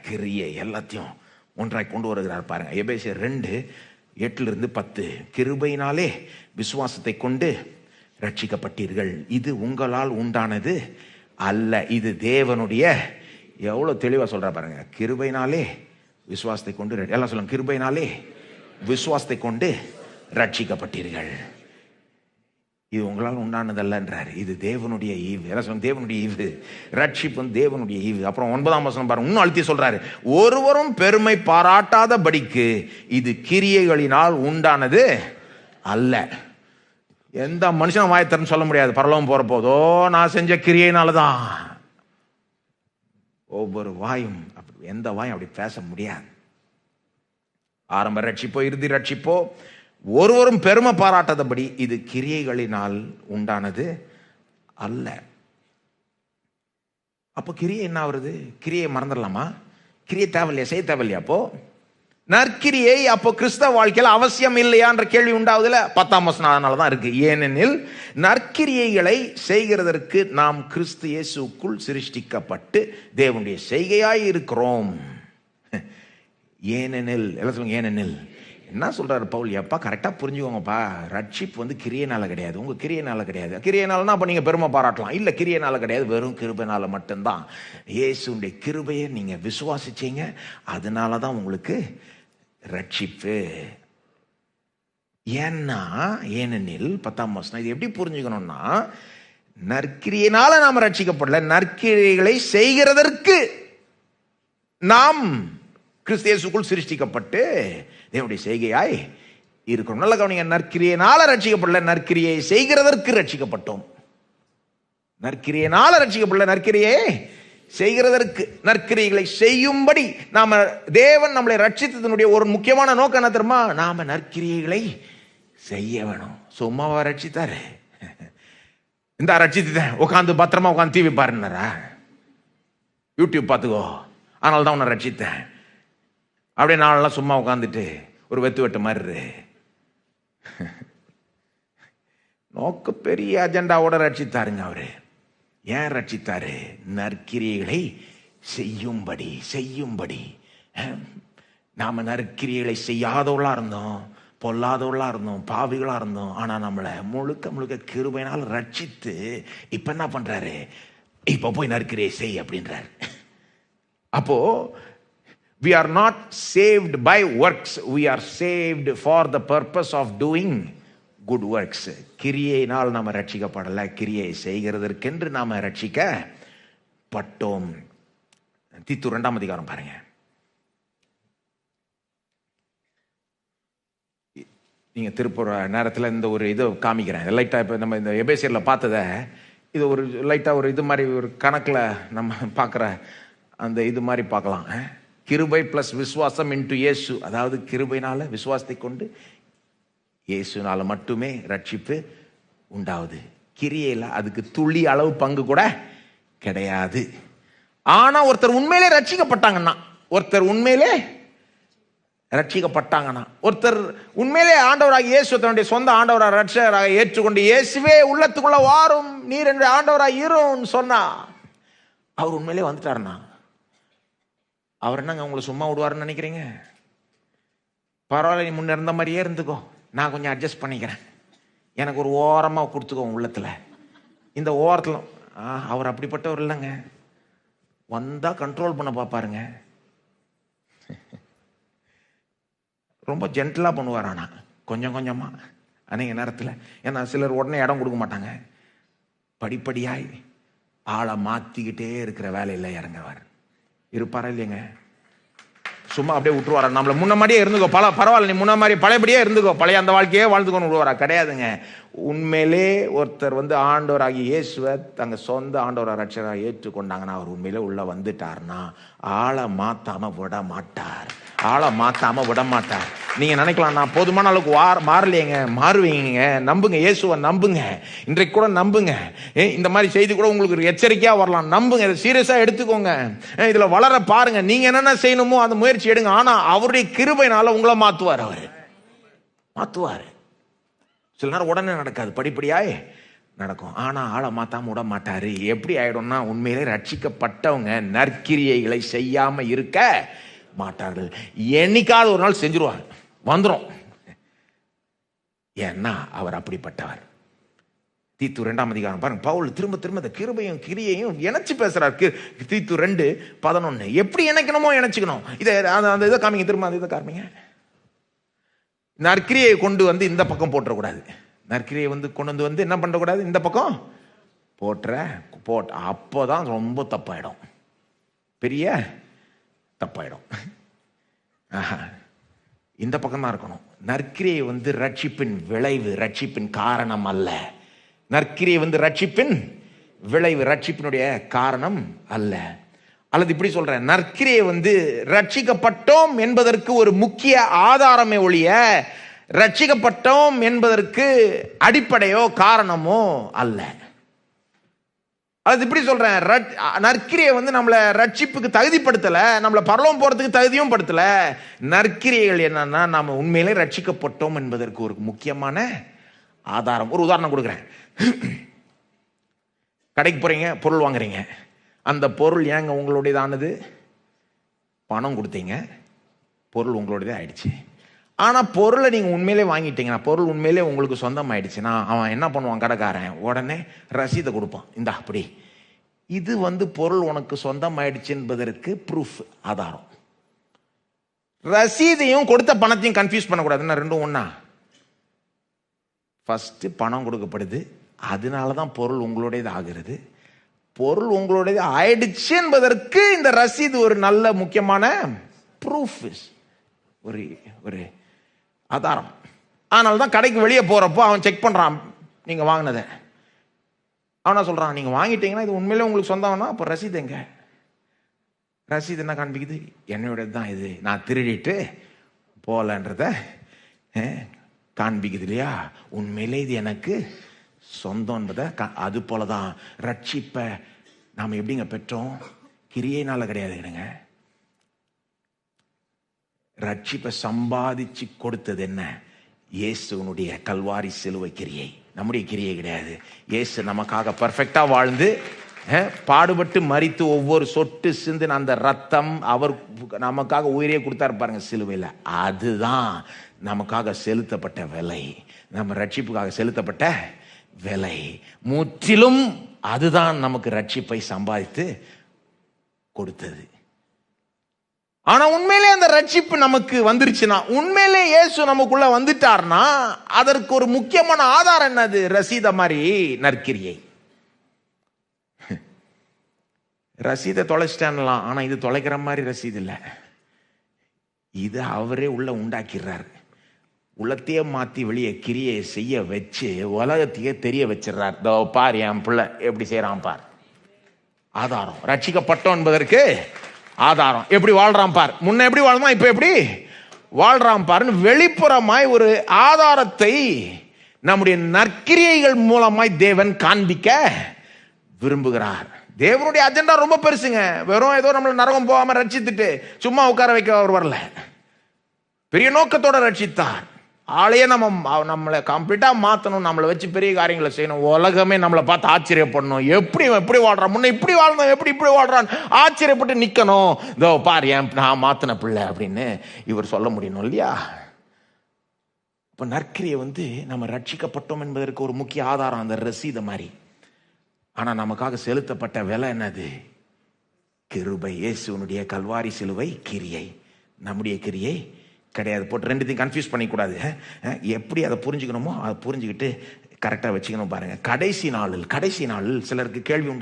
கிரியை எல்லாத்தையும் ஒன்றாய் கொண்டு வருகிறார் பாருங்க. எபேசியர் 2:8-10 கிருபையினாலே விசுவாசத்தை கொண்டு ரட்சிக்கப்பட்டீர்கள், இது உங்களால் உண்டானது அல்ல, இது தேவனுடைய. எவ்வளவு தெளிவா சொல்ற பாருங்க. கிருபையினாலே விசுவாசத்தை கொண்டு, எல்லாம் சொல்லுங்க, கிருபையினாலே விசுவாசத்தை கொண்டு ரட்சிக்கப்பட்டீர்கள், இது உங்களால் உண்டானதல்லன்றார், இது தேவனுடைய ஈவு. எல்லாம் சொல்லுங்க, தேவனுடைய ஈவு. ரட்சிப்பு தேவனுடைய ஈவு. அப்புறம் 9ஆம் வசனம் பாருங்க, இன்னும் அழுத்தி சொல்றாரு, ஒருவரும் பெருமை பாராட்டாதபடிக்கு இது கிரியைகளினால் உண்டானது அல்ல. எந்த மனுஷனும் வாயத்தரன்னு சொல்ல முடியாது பரலோகம் போற போதோ நான் செஞ்ச கிரியையினாலதான். ஒவ்வொரு வாயும் எந்த வாயும் அப்படி பேச முடியாது. ஆரம்ப ரட்சிப்போ இறுதி ரட்சிப்போ ஒருவரும் பெருமை பாராட்டாதபடி இது கிரியைகளினால் உண்டானது அல்ல. அப்போ கிரியை என்ன வருது? கிரியை மறந்துடலாமா? கிரியை தேவையில்லையா? செய்ய தேவையில்லையா? அப்போ நற்கிரியை அப்போ கிறிஸ்தவ வாழ்க்கையில் அவசியம் இல்லையான்ற கேள்வி உண்டாவதுல 10ஆம் வசனம் அதனாலதான் இருக்கு. ஏனெனில் நற்கிரியைகளை செய்கிறதற்கு நாம் கிறிஸ்து இயேசுக்குள் சிருஷ்டிக்கப்பட்டு தேவனுடைய செய்கையாய் இருக்கிறோம். ஏனெனில், எல்லாம் சொல்லுங்க, ஏனெனில். என்ன சொல்றாரு பவுல்? எப்பா கரெக்டா புரிஞ்சுக்கோங்கப்பா, ரட்சிப்பு கிரியைனால கிடையாது, உங்க கிரியைனால கிடையாது. கிரியைனாலனா அப்ப நீங்க பெருமை பாராட்டலாம், இல்ல கிரியைனால கிடையாது, வெறும் கிருபைனால மட்டும்தான். இயேசுடைய கிருபையை நீங்க விசுவாசிச்சீங்க, அதனாலதான் உங்களுக்கு ரட்சிப்பு. ஏன்னா, ஏனெனில் 10ஆம் வசனம் இது எப்படி புரிஞ்சுக்கணும்னா, நற்கிரியினால நாம ரட்சிக்கப்படல, நற்கிரிகளை செய்கிறதற்கு நாம் கிறிஸ்து இயேசுக்குள் சிருஷ்டிக்கப்பட்டு தேவனுடைய செய்கையாய் இருக்கிறோம். நல்ல கவனிங்க, நற்கிரியினால ரட்சிக்கப்படல, நற்கிரியை செய்கிறதற்கு ரட்சிக்கப்பட்டோம். நற்கிரியினால ரட்சிக்கப்படல, நற்கிரியை செய்கிறதற்கு, நற்கிரிகளை செய்யும்படி நாம, தேவன் நம்மளை ரட்சித்ததனுடைய ஒரு முக்கியமான நோக்கம் என்ன தெரியுமா? நாம நற்கிரியைகளை செய்ய வேணும். சும்மாவா ரட்சித்தாரு? இந்த ரட்சித்தேன், உட்காந்து பத்திரமா உட்காந்து டிவி பாருன்னாரா? யூடியூப் பார்த்துக்கோ, அதனால தான் உன்னை ரட்சித்தேன். அப்படியே நாளெல்லாம் சும்மா உட்காந்துட்டு ஒரு வெட்டு மாதிரி நோக்க பெரிய அஜெண்டாவோட ரட்சித்தாருங்க அவரு. ஏன் ரட்சித்தாரு? நற்கிரியைகளை செய்யும்படி. நாம நற்கிரியைகளை செய்யாதவளா இருந்தோம், பொல்லாதவளா இருந்தோம், பாவிகளா இருந்தோம். ஆனா நம்மளை முழுக்க கிருபையினால் ரட்சித்து இப்ப என்ன பண்றாரு? இப்ப போய் நற்கிரியை செய் அப்படின்றாரு. அப்போ we are not saved by works, we are saved for the purpose of doing good works. கிரியையினால் நாம ரட்சிக்கப்படல, கிரியை செய்கிறதற்கென்று நாம ரட்சிக்கப்பட்டோம். தீத்து 2ஆம் அதிகாரம் பாருங்க. நீங்க திருப்புற நேரத்தில் இந்த ஒரு இது காமிக்கிறேன் லைட்டா. இப்ப நம்ம இந்த எபேசியர்ல பார்த்தத இது ஒரு லைட்டா ஒரு இது மாதிரி ஒரு கணக்குல நம்ம பார்க்குற அந்த இது மாதிரி பார்க்கலாம். கிருபை பிளஸ் விசுவாசம் இன்டு இயேசு, அதாவது கிருபைனால விசுவாசத்தை கொண்டு இயேசுனால மட்டுமே ரட்சிப்பு உண்டாவது. கிரியையில அதுக்கு துளி அளவு பங்கு கூட கிடையாது. ஆனா ஒருத்தர் உண்மையிலே ரட்சிக்கப்பட்டாங்கன்னா, ஒருத்தர் உண்மையிலே ஆண்டவராக இயேசு தன்னுடைய சொந்த ஆண்டவராக ரட்சகராக ஏற்றுக்கொண்டு, இயேசுவே உள்ளத்துக்குள்ள வாரும், நீர் என்னுடைய ஆண்டவராக இருன்னு சொன்னா, அவர் உண்மையிலே வந்துட்டாருன்னா, அவர் என்னங்க உங்களை சும்மா விடுவாருன்னு நினைக்கிறீங்க? பரவாயில்ல, நீ முன்ன இருந்த மாதிரியே இருந்துக்கோ, நான் கொஞ்சம் அட்ஜஸ்ட் பண்ணிக்கிறேன், எனக்கு ஒரு ஓரமா கொடுத்துக்கோ உள்ளத்துல. இந்த ஓரத்துல அவர் அப்படிப்பட்டவர் இல்லைங்க. வந்தா கண்ட்ரோல் பண்ண பார்ப்பாருங்க. ரொம்ப ஜென்டலா பண்ணுவார், ஆனா கொஞ்சம் கொஞ்சமா அநேக நேரத்தில். ஏன்னா சிலர் உடனே இடம் கொடுக்க மாட்டாங்க, படிப்படியாய் ஆளை மாத்திக்கிட்டே இருக்கிற வேலையில் இறங்குவார். இருப்பாரா இல்லைங்க? சும்மா அப்படியே விட்டுருவாரா? நம்மள முன்ன மாதிரியே இருந்துக்கோ, பரவாயில்ல, நீ முன்ன மாதிரி பழையபடியே இருந்துக்கோ, பழைய அந்த வாழ்க்கையே வாழ்ந்துக்கோன்னு விடுவாரா? கிடையாதுங்க. உண்மையிலே ஒருத்தர் ஆண்டவராகி இயேசுவை தங்க சொந்த ஆண்டவர ரட்சகராக ஏற்றுக்கொண்டாங்கன்னா, அவர் உண்மையிலே உள்ள வந்துட்டார்னா ஆளை மாத்தாம விட மாட்டார். நீங்க நினைக்கலாம், நான் போதுமான அளவுக்கு மாறலையேங்க. மாறுவீங்க, நம்புங்க, இயேசுவை நம்புங்க. இன்றைக்கு கூட நம்புங்க. இந்த மாதிரி செய்தி கூட உங்களுக்கு ஒரு எச்சரிக்கையா வரலாம், நம்புங்க, இதை சீரியஸா எடுத்துக்கோங்க, இதுல வளர பாருங்க. நீங்க என்னென்ன செய்யணுமோ அந்த முயற்சி எடுங்க. ஆனா அவருடைய கிருபையினால உங்களை மாத்துவாரு. சில நேரம் உடனே நடக்காது, படிப்படியாய் நடக்கும். ஆனா ஆளை மாத்தாம விட மாட்டாரு. எப்படி ஆயிடும்னா, உண்மையிலே ரட்சிக்கப்பட்டவங்க நற்கிரியைகளை செய்யாம இருக்க மாட்டார்கள். என்னைக்காவது ஒரு நாள் செஞ்சிருவாங்க, வந்துடும். ஏன்னா அவர் அப்படிப்பட்டவர். தீத்து 2ஆம் அதிகாரம் பாருங்க, பவுல் திரும்ப திரும்ப இந்த கிருபையும் கிரியையும் இணைச்சு பேசுறார். தீத்து 2:11 எப்படி இணைக்கணுமோ இணைச்சுக்கணும். இதை அந்த இதை காமிங்க, திரும்ப அந்த இதை காமிங்க. நற்கிரியை கொண்டு வந்து இந்த பக்கம் போட்டுறக்கூடாது. நற்கிரியை கொண்டு வந்து என்ன பண்ணக்கூடாது, இந்த பக்கம் போட்ட அப்போதான் ரொம்ப தப்பாயிடும், பெரிய தப்பாயிடும். இந்த பக்கம் தான் இருக்கணும். நற்கிரியை ரட்சிப்பின் விளைவு, ரட்சிப்பின் காரணம் அல்ல. நற்கிரியை ரட்சிப்பின் விளைவு, ரட்சிப்பினுடைய காரணம் அல்ல. அல்லது இப்படி சொல்றேன், நற்கிரியை ரட்சிக்கப்பட்டோம் என்பதற்கு ஒரு முக்கிய ஆதாரமே ஒழிய ரட்சிக்கப்பட்டோம் என்பதற்கு அடிப்படையோ காரணமோ அல்ல. அது இப்படி சொல்றேன், நற்கிரியை நம்மளை ரட்சிப்புக்கு தகுதிப்படுத்தல, நம்மளை பரலோகம் போறதுக்கு தகுதியும் படுத்தல. நற்கிரியைகள் என்னன்னா, நாம உண்மையிலே ரட்சிக்கப்பட்டோம் என்பதற்கு ஒரு முக்கியமான ஆதாரம். ஒரு உதாரணம் கொடுக்குறேன். கடைக்கு போறீங்க, பொருள் வாங்குறீங்க. அந்த பொருள் ஏங்க உங்களுடையதானது? பணம் கொடுத்தீங்க, பொருள் உங்களுடையதே ஆயிடுச்சு. ஆனா பொருளை நீங்க உண்மையிலே வாங்கிட்டீங்கன்னா, பொருள் உண்மையிலே உங்களுக்கு சொந்தம் ஆயிடுச்சுன்னா, அவன் என்ன பண்ணுவான், கடைக்காரன் உடனே ரசீதை கொடுப்பான். இந்த அப்படி இது பொருள் உனக்கு சொந்தம் ஆயிடுச்சு என்பதற்கு ப்ரூஃப், ஆதாரம். ரசீதையும் கொடுத்த பணத்தையும் கன்ஃபியூஸ் பண்ணக்கூடாதுன்னா, ரெண்டும் ஒண்ணா. ஃபர்ஸ்ட் பணம் கொடுக்கப்படுது, அதனாலதான் பொருள் உங்களுடையது ஆகிறது. பொருள் உங்களுடையது ஆயிடுச்சு என்பதற்கு இந்த ரசீது ஒரு நல்ல முக்கியமான ப்ரூஃப், ஒரு ஆதாரம். அதனாலதான் கடைக்கு வெளியே போறப்போ அவன் செக் பண்றான் நீங்க வாங்கினதை. அவனா சொல்றான், நீங்க வாங்கிட்டீங்கன்னா இது உண்மையிலே உங்களுக்கு சொந்தம்னா அப்போ ரசீது எங்க? ரசீது என்ன காண்பிக்குது? என்னோடது தான் இது, நான் திருடிட்டு போலன்றத காண்பிக்குது இல்லையா? உண்மையிலே இது எனக்கு சொந்தம் என்பதை. அது போலதான் ரட்சிப்பை நாம எப்படிங்க பெற்றோம்? கிரியைனால கிடையாதுங்க. ரட்சிப்பை சம்பாதிச்சு கொடுத்தது என்ன? இயேசுனுடைய கல்வாரி சிலுவை கிரியை. நம்முடைய கிரியை கிடையாது. இயேசு நமக்காக பர்ஃபெக்டா வாழ்ந்து பாடுபட்டு மரித்து ஒவ்வொரு சொட்டு சிந்தின அந்த ரத்தம், அவர் நமக்காக உயிரே கொடுத்தாரு பாருங்க சிலுவையில். அதுதான் நமக்காக செலுத்தப்பட்ட விலை, நம்ம ரட்சிப்புக்காக செலுத்தப்பட்ட விலை. முற்றிலும் அதுதான் நமக்கு ரட்சிப்பை சம்பாதித்து கொடுத்தது. ஆனா உண்மையிலே அந்த ரட்சிப்பு நமக்கு வந்துருச்சுன்னா, உண்மையிலே இயேசு நமக்குள்ள வந்துட்டார்னா, அதற்கு ஒரு முக்கியமான ஆதாரம் என்னது? ரசீத மாதிரி நற்கிரியை. ரசீதை தொலைச்சிட்டான்லாம், ஆனா இது தொலைக்கிற மாதிரி ரசீது இல்லை. இது அவரே உள்ள உண்டாக்கிறார். உள்ளத்தையே மாத்தி வெளியே கிரியை செய்ய வச்சு உலகத்தையே தெரிய வச்சிடறார். பார் என் பிள்ளை எப்படி செய்யறான் பார். ஆதாரம், ரட்சிக்கப்பட்டோம் என்பதற்கு ஆதாரம். எப்படி வாழ்றான் பார், முன்ன எப்படி வாழ்ந்தான் இப்ப எப்படி வாழ்றான் பாருன்னு வெளிப்புறமாய் ஒரு ஆதாரத்தை நம்முடைய நற்கிரியைகள் மூலமாய் தேவன் காண்பிக்க விரும்புகிறார். தேவனுடைய அஜெண்டா ரொம்ப பெருசுங்க. வெறும் ஏதோ நம்மள நரகம் போகாம ரட்சித்துட்டு சும்மா உட்கார வைக்க அவர் வரல. பெரிய நோக்கத்தோட ரட்சித்தார். ஆளையே நம்மளை கம்ப்ளீட்டா மாத்தணும், நம்மளை வச்சு பெரிய காரியங்களை செய்யணும். உலகமே நம்மளை பார்த்து ஆச்சரியப்படணும். எப்படி வாழ்றான், முன்ன இப்படி வாழ்ந்தான், எப்படி இப்படி வாழ்றான், ஆச்சரியப்பட்டு நிக்கணும். இதோ பாரு ஏன் நான் மாத்தின பிள்ளை அப்படின்னு இவர் சொல்ல முடியணும் இல்லையா? இப்ப நற்கிரியை நம்ம ரட்சிக்கப்பட்டோம் என்பதற்கு ஒரு முக்கிய ஆதாரம் அந்த ரசீது மாதிரி. ஆனா நமக்காக செலுத்தப்பட்ட விலை என்னது? கிருபை. இயேசுனுடைய கல்வாரி சிலுவை கிரியை, நம்முடைய கிரியை கிடையாது. போட்டு ரெண்டுத்தையும் கன்ஃபியூஸ் பண்ணிக்கூடாது. எப்படி அதை புரிஞ்சுக்கணுமோ அதை புரிஞ்சுக்கிட்டு கரெக்டாக வச்சுக்கணும். பாருங்க, கடைசி நாளில் சிலருக்கு கேள்வி உண்டா?